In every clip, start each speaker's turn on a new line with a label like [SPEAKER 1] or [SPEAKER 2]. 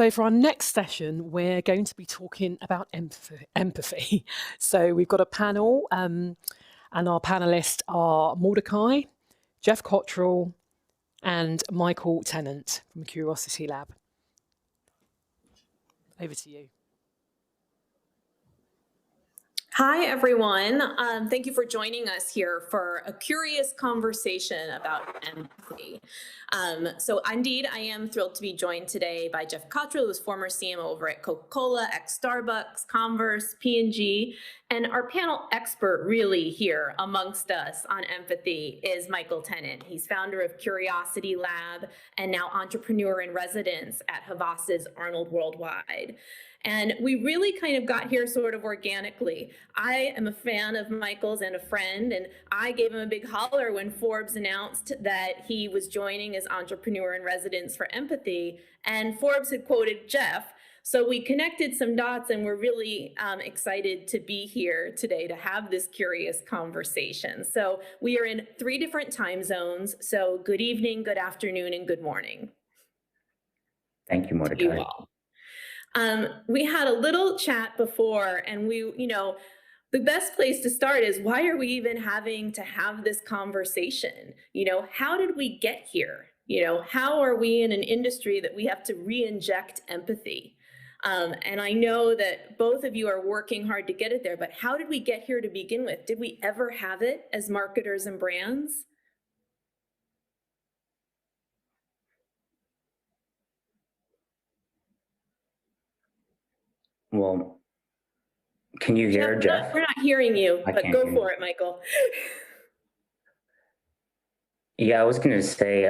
[SPEAKER 1] So for our next session, we're going to be talking about empathy. So we've got a panel, and our panelists are Mordecai, Geoff Cottrill, and Michael Tennant from Curiosity Lab. Over to you.
[SPEAKER 2] Hi, everyone. Thank you for joining us here for a curious conversation about empathy. So indeed, I am thrilled to be joined today by Geoff Cottrill, who's former CMO over at Coca-Cola, ex-Starbucks, Converse, P&G. And our panel expert really here amongst us on empathy is Michael Tennant. He's founder of Curiosity Lab and now entrepreneur in residence at Havas's Arnold Worldwide. And we really kind of got here sort of organically. I am a fan of Michael's and a friend, and I gave him a big holler when Forbes announced that he was joining as entrepreneur in residence for empathy, and Forbes had quoted Geoff. So we connected some dots, and we're really excited to be here today to have this curious conversation. So we are in 3 different time zones. So good evening, good afternoon, and good morning.
[SPEAKER 3] Thank you, Mordecai.
[SPEAKER 2] You all. We had a little chat before, and the best place to start is, why are we even having to have this conversation? How did we get here? How are we in an industry that we have to re-inject empathy? And I know that both of you are working hard to get it there, but how did we get here to begin with? Did we ever have it as marketers and brands?
[SPEAKER 3] Well, can you hear Geoff?
[SPEAKER 2] We're not hearing you, but go for it, Michael.
[SPEAKER 3] Yeah, I was going to say,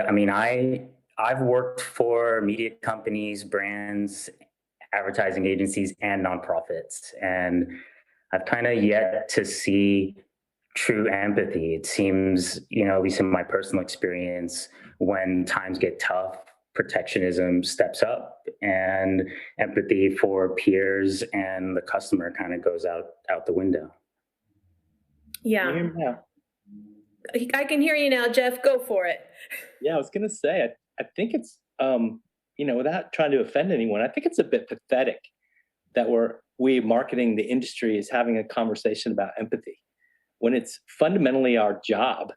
[SPEAKER 3] I've worked for media companies, brands, advertising agencies, and nonprofits, and I've kind of yet to see true empathy. It seems, at least in my personal experience, when times get tough, protectionism steps up, and empathy for peers and the customer kind of goes out the window.
[SPEAKER 2] Yeah. I can hear you now, Geoff. Go for it.
[SPEAKER 4] Yeah, I was going to say, I think it's, without trying to offend anyone, I think it's a bit pathetic that we marketing the industry is having a conversation about empathy when it's fundamentally our job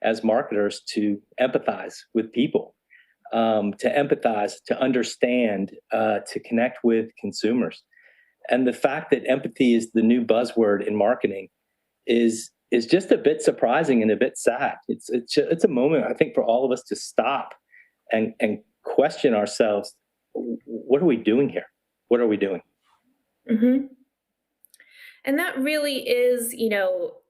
[SPEAKER 4] as marketers to empathize with people. To empathize, to understand, to connect with consumers. And the fact that empathy is the new buzzword in marketing is just a bit surprising and a bit sad. It's a moment, I think, for all of us to stop and question ourselves. What are we doing here? What are we doing?
[SPEAKER 2] Mm-hmm. And that really is,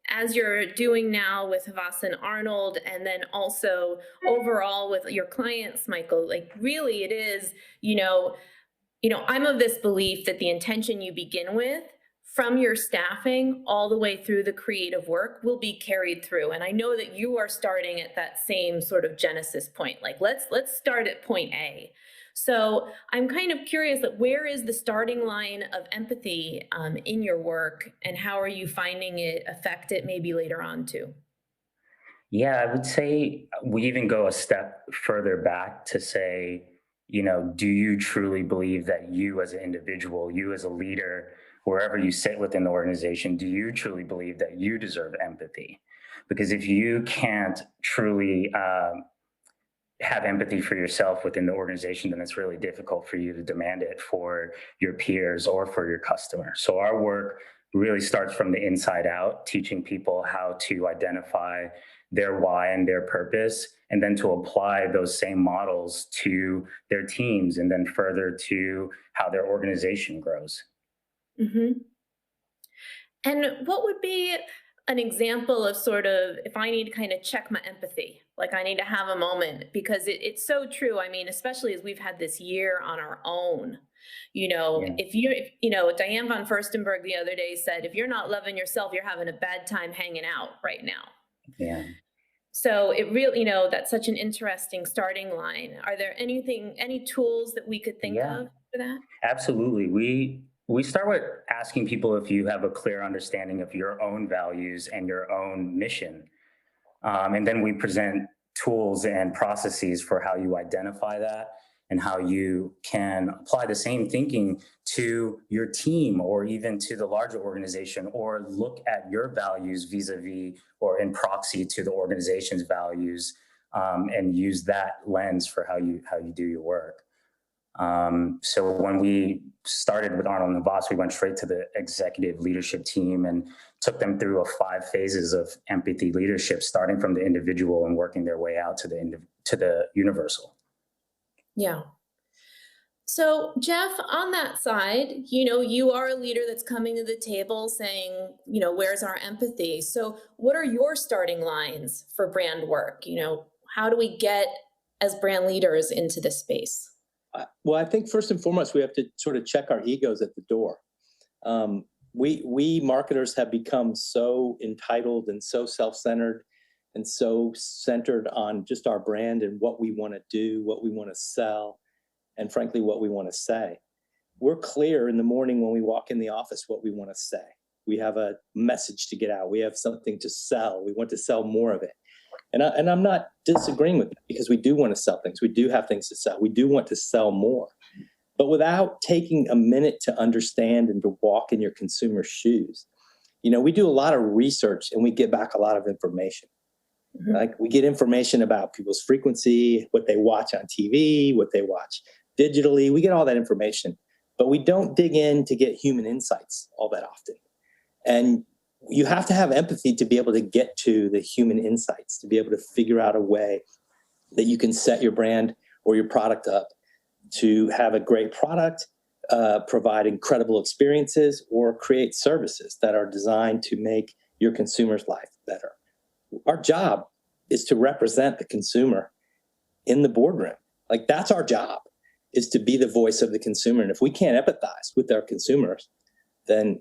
[SPEAKER 2] as you're doing now with Havas and Arnold, and then also overall with your clients, Michael, really it is, I'm of this belief that the intention you begin with from your staffing all the way through the creative work will be carried through. And I know that you are starting at that same sort of genesis point. Let's start at point A. So I'm kind of curious, where is the starting line of empathy in your work, and how are you finding it affect it maybe later on too?
[SPEAKER 3] Yeah, I would say we even go a step further back to say, do you truly believe that you as an individual, you as a leader, wherever you sit within the organization, do you truly believe that you deserve empathy? Because if you can't truly have empathy for yourself within the organization, then it's really difficult for you to demand it for your peers or for your customers. So our work really starts from the inside out, teaching people how to identify their why and their purpose, and then to apply those same models to their teams, and then further to how their organization grows.
[SPEAKER 2] Mm-hmm. And what would be an example of sort of, if I need to kind of check my empathy, I need to have a moment, because it's so true. I mean, especially as we've had this year on our own, if Diane von Furstenberg the other day said, if you're not loving yourself, you're having a bad time hanging out right now.
[SPEAKER 3] Yeah.
[SPEAKER 2] So it really, that's such an interesting starting line. Are there any tools that we could think of for that?
[SPEAKER 3] Absolutely. We start with asking people if you have a clear understanding of your own values and your own mission. And then we present tools and processes for how you identify that. and how you can apply the same thinking to your team or even to the larger organization, or look at your values vis-a-vis or in proxy to the organization's values, and use that lens for how you do your work. So when we started with Arnold and Voss, we went straight to the executive leadership team and took them through 5 phases of empathy leadership, starting from the individual and working their way out to the universal.
[SPEAKER 2] Yeah. So Geoff, on that side, you are a leader that's coming to the table saying, where's our empathy? So what are your starting lines for brand work? How do we get as brand leaders into this space?
[SPEAKER 4] Well, I think first and foremost, we have to sort of check our egos at the door. We marketers have become so entitled and so self-centered and so centered on just our brand and what we want to do, what we want to sell, and frankly, what we want to say. We're clear in the morning when we walk in the office what we want to say. We have a message to get out. We have something to sell. We want to sell more of it. And I'm not disagreeing with that, because we do want to sell things. We do have things to sell. We do want to sell more. But without taking a minute to understand and to walk in your consumer's shoes, we do a lot of research and we get back a lot of information. Mm-hmm. Like, we get information about people's frequency, what they watch on TV, what they watch digitally. We get all that information, but we don't dig in to get human insights all that often. And you have to have empathy to be able to get to the human insights, to be able to figure out a way that you can set your brand or your product up to have a great product, provide incredible experiences, or create services that are designed to make your consumer's life better. Our job is to represent the consumer in the boardroom. Like, that's our job, is to be the voice of the consumer. And if we can't empathize with our consumers, then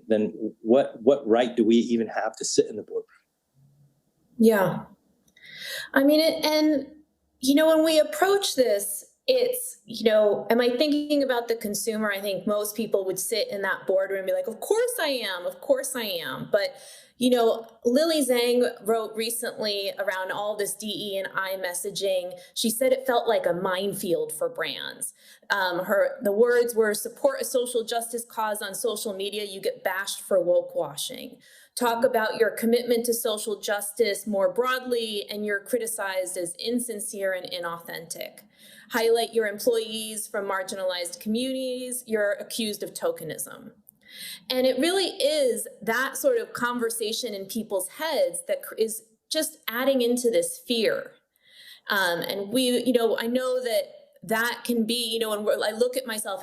[SPEAKER 4] what right do we even have to sit in the boardroom?
[SPEAKER 2] Yeah. I mean, when we approach this, it's, am I thinking about the consumer? I think most people would sit in that boardroom and be like, of course I am. But, Lily Zhang wrote recently around all this DE&I messaging. She said it felt like a minefield for brands. The words were, support a social justice cause on social media, you get bashed for woke washing. Talk about your commitment to social justice more broadly, and you're criticized as insincere and inauthentic. Highlight your employees from marginalized communities, you're accused of tokenism. And it really is that sort of conversation in people's heads that is just adding into this fear. And I know that can be, when I look at myself,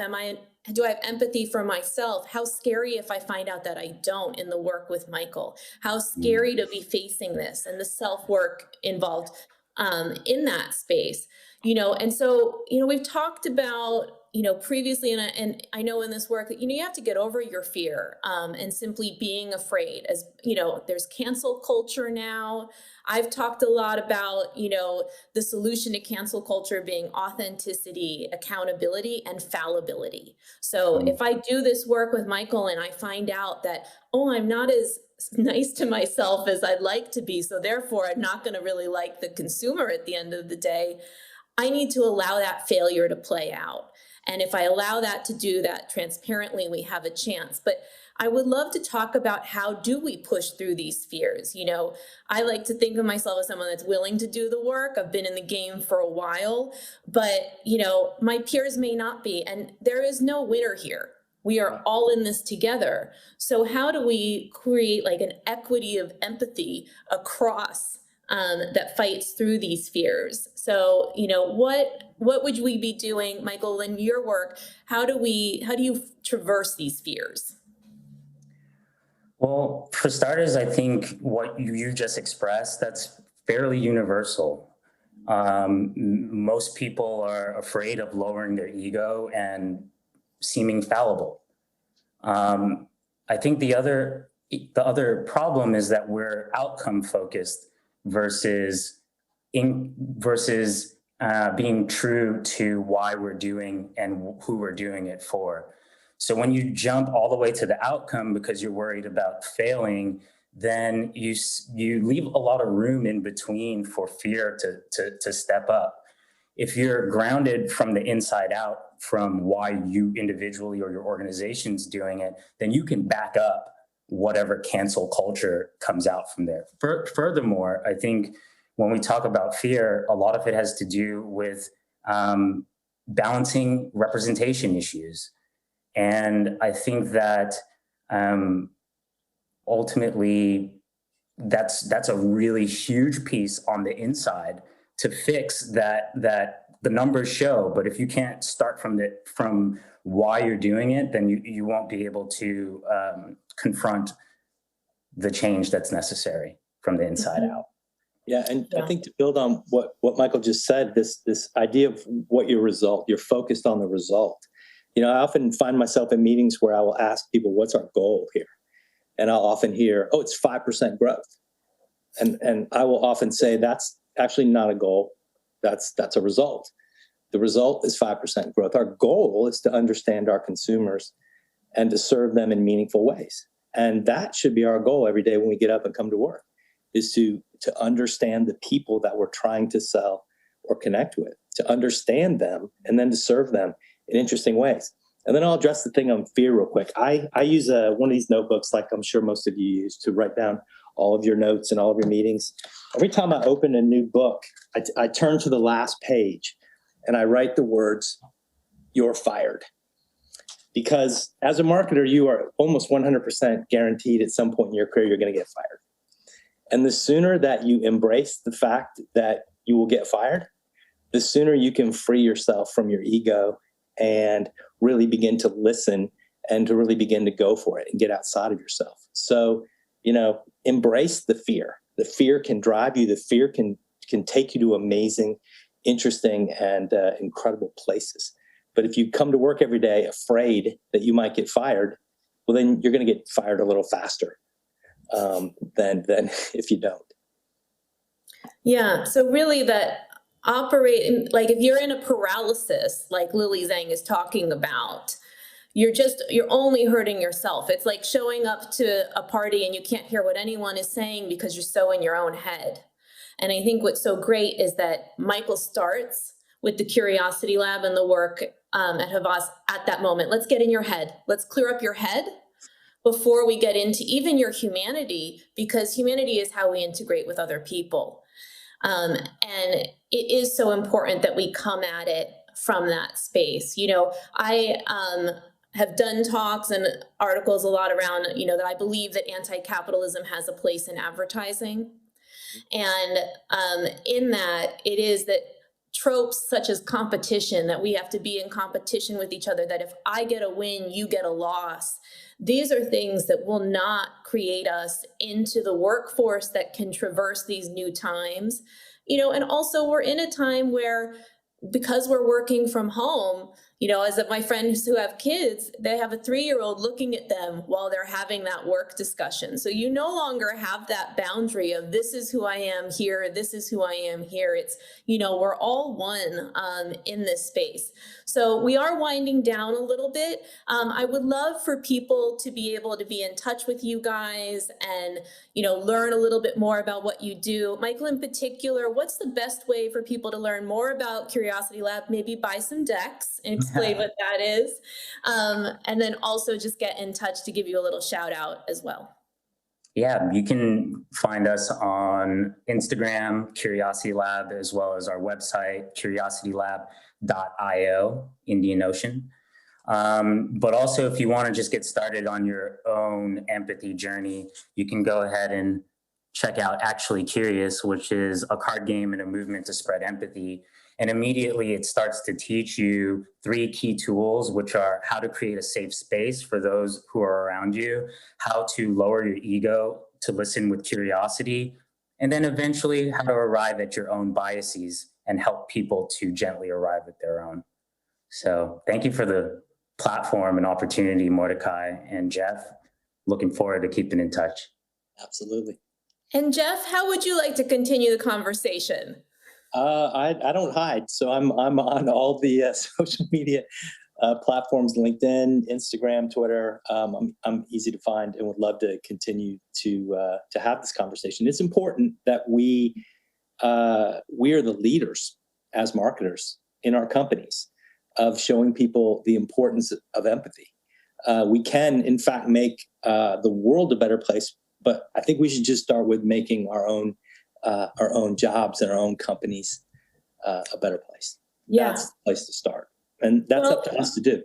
[SPEAKER 2] do I have empathy for myself? How scary if I find out that I don't in the work with Michael. How scary to be facing this and the self-work involved in that space. And so, we've talked about, previously, and I know in this work that, you have to get over your fear and simply being afraid. As, there's cancel culture now. I've talked a lot about, the solution to cancel culture being authenticity, accountability, and fallibility. So if I do this work with Michael and I find out that, I'm not as nice to myself as I'd like to be, so therefore I'm not going to really like the consumer at the end of the day, I need to allow that failure to play out. And if I allow that to do that transparently, we have a chance. But I would love to talk about, how do we push through these fears? I like to think of myself as someone that's willing to do the work. I've been in the game for a while, but my peers may not be, and there is no winner here. We are all in this together. So how do we create like an equity of empathy across that fights through these fears? So, what would we be doing, Michael, in your work? How do you traverse these fears?
[SPEAKER 3] Well, for starters, I think what you just expressed, that's fairly universal. Most people are afraid of lowering their ego and seeming fallible. I think the other problem is that we're outcome focused versus being true to why we're doing and who we're doing it for. So when you jump all the way to the outcome because you're worried about failing, then you leave a lot of room in between for fear to step up. if you're grounded from the inside out from why you individually or your organization's doing it, then you can back up whatever cancel culture comes out from there. Furthermore, I think when we talk about fear, a lot of it has to do with balancing representation issues. And I think that ultimately, that's a really huge piece on the inside to fix that the numbers show. But if you can't start from why you're doing it, then you won't be able to confront the change that's necessary from the inside out.
[SPEAKER 4] Yeah, and I think to build on what Michael just said, this idea of what your result, you're focused on the result. I often find myself in meetings where I will ask people, what's our goal here? And I'll often hear, oh, it's 5% growth. And I will often say, that's actually not a goal. That's a result. The result is 5% growth. Our goal is to understand our consumers and to serve them in meaningful ways. And that should be our goal every day when we get up and come to work, is to understand the people that we're trying to sell or connect with, to understand them and then to serve them in interesting ways. And then I'll address the thing on fear real quick. I use one of these notebooks, like I'm sure most of you use, to write down all of your notes and all of your meetings. Every time I open a new book, I turn to the last page and I write the words, "You're fired." Because as a marketer, you are almost 100% guaranteed at some point in your career, you're going to get fired. And the sooner that you embrace the fact that you will get fired, the sooner you can free yourself from your ego and really begin to listen and to really begin to go for it and get outside of yourself. So, embrace the fear. The fear can drive you. The fear can take you to amazing, interesting, and incredible places. But if you come to work every day afraid that you might get fired, well, then you're going to get fired a little faster than if you don't.
[SPEAKER 2] Yeah. So really that operating, like if you're in a paralysis, like Lily Zhang is talking about, you're only hurting yourself. It's like showing up to a party and you can't hear what anyone is saying because you're so in your own head. And I think what's so great is that Michael starts with the Curiosity Lab and the work at Havas at that moment. Let's get in your head. Let's clear up your head before we get into even your humanity, because humanity is how we integrate with other people. And it is so important that we come at it from that space. I have done talks and articles a lot around, that I believe that anti-capitalism has a place in advertising. And in that, it is that tropes such as competition, that we have to be in competition with each other, that if I get a win, you get a loss. These are things that will not create us into the workforce that can traverse these new times. And also we're in a time where, because we're working from home, as my friends who have kids, they have a 3-year-old looking at them while they're having that work discussion. So you no longer have that boundary of this is who I am here, this is who I am here. It's, we're all one in this space. So we are winding down a little bit. I would love for people to be able to be in touch with you guys and, learn a little bit more about what you do. Michael, in particular, what's the best way for people to learn more about Curiosity Lab? Maybe buy some decks and explain what that is. And then also just get in touch to give you a little shout out as well.
[SPEAKER 3] Yeah, you can find us on Instagram, Curiosity Lab, as well as our website, curiositylab.io, Indian Ocean. But also, if you want to just get started on your own empathy journey, you can go ahead and check out Actually Curious, which is a card game and a movement to spread empathy. And immediately it starts to teach you 3 key tools, which are how to create a safe space for those who are around you, how to lower your ego to listen with curiosity, and then eventually how to arrive at your own biases and help people to gently arrive at their own. So thank you for the platform and opportunity, Mordecai and Geoff. Looking forward to keeping in touch.
[SPEAKER 4] Absolutely.
[SPEAKER 2] And Geoff, how would you like to continue the conversation?
[SPEAKER 4] I don't hide, so I'm on all the social media platforms: LinkedIn, Instagram, Twitter. I'm easy to find, and would love to continue to have this conversation. It's important that we are the leaders as marketers in our companies of showing people the importance of empathy. We can, in fact, make the world a better place, but I think we should just start with making our own jobs and our own companies a better place.
[SPEAKER 2] Yeah.
[SPEAKER 4] That's the place to start. And that's up to us to do.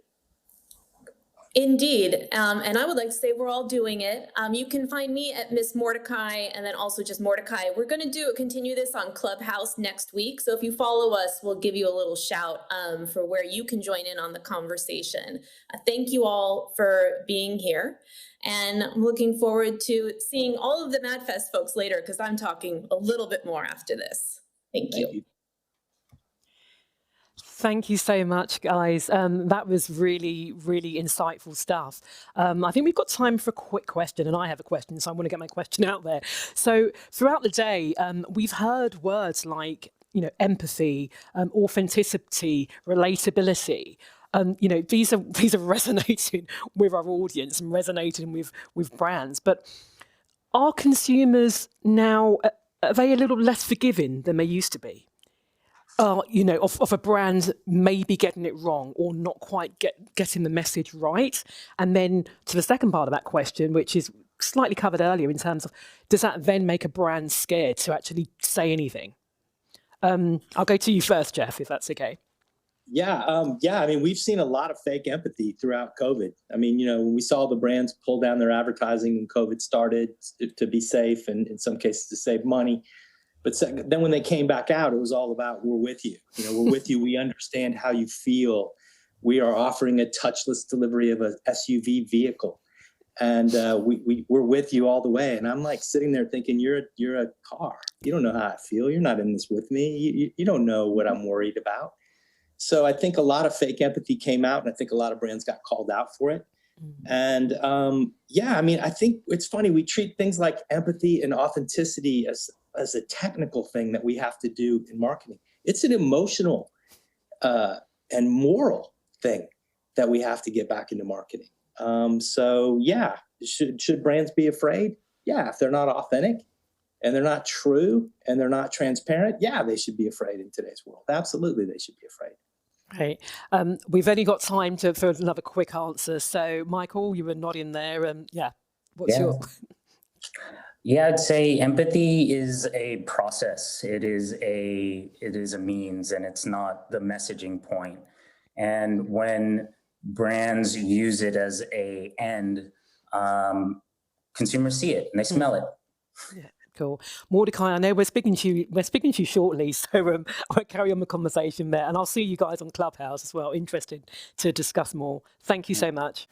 [SPEAKER 2] Indeed. And I would like to say we're all doing it. You can find me at Miss Mordecai and then also just Mordecai. We're going to continue this on Clubhouse next week. So if you follow us, we'll give you a little shout for where you can join in on the conversation. Thank you all for being here. And I'm looking forward to seeing all of the MadFest folks later because I'm talking a little bit more after this. Thank you.
[SPEAKER 1] Thank you so much, guys. That was really, really insightful stuff. I think we've got time for a quick question, and I have a question, so I want to get my question out there. So throughout the day, we've heard words like, empathy, authenticity, relatability. These are resonating with our audience and resonating with brands. But are consumers now, are they a little less forgiving than they used to be? Of a brand maybe getting it wrong or not quite getting the message right. And then to the second part of that question, which is slightly covered earlier in terms of, does that then make a brand scared to actually say anything? I'll go to you first, Geoff, if that's okay.
[SPEAKER 4] Yeah. I mean, we've seen a lot of fake empathy throughout COVID. I mean, when we saw the brands pull down their advertising when COVID started to be safe and in some cases to save money. But then when they came back out, it was all about, we're with you. We're with you. We understand how you feel. We are offering a touchless delivery of a SUV vehicle. And we're with you all the way. And I'm like sitting there thinking, you're a car. You don't know how I feel. You're not in this with me. You don't know what I'm worried about. So I think a lot of fake empathy came out, and I think a lot of brands got called out for it. And I mean, I think it's funny. We treat things like empathy and authenticity as a technical thing that we have to do in marketing. It's an emotional and moral thing that we have to get back into marketing. Should brands be afraid? Yeah, if they're not authentic and they're not true and they're not transparent, yeah, they should be afraid in today's world. Absolutely, they should be afraid.
[SPEAKER 1] Right. We've only got time for another quick answer. So, Michael, you were nodding there. What's your...
[SPEAKER 3] Yeah, I'd say empathy is a process. It is a means, and it's not the messaging point. And when brands use it as a end, consumers see it and they smell it.
[SPEAKER 1] Yeah, cool. Mordecai, I know we're speaking to you shortly, so I'll carry on the conversation there, and I'll see you guys on Clubhouse as well. Interested to discuss more. Thank you so much.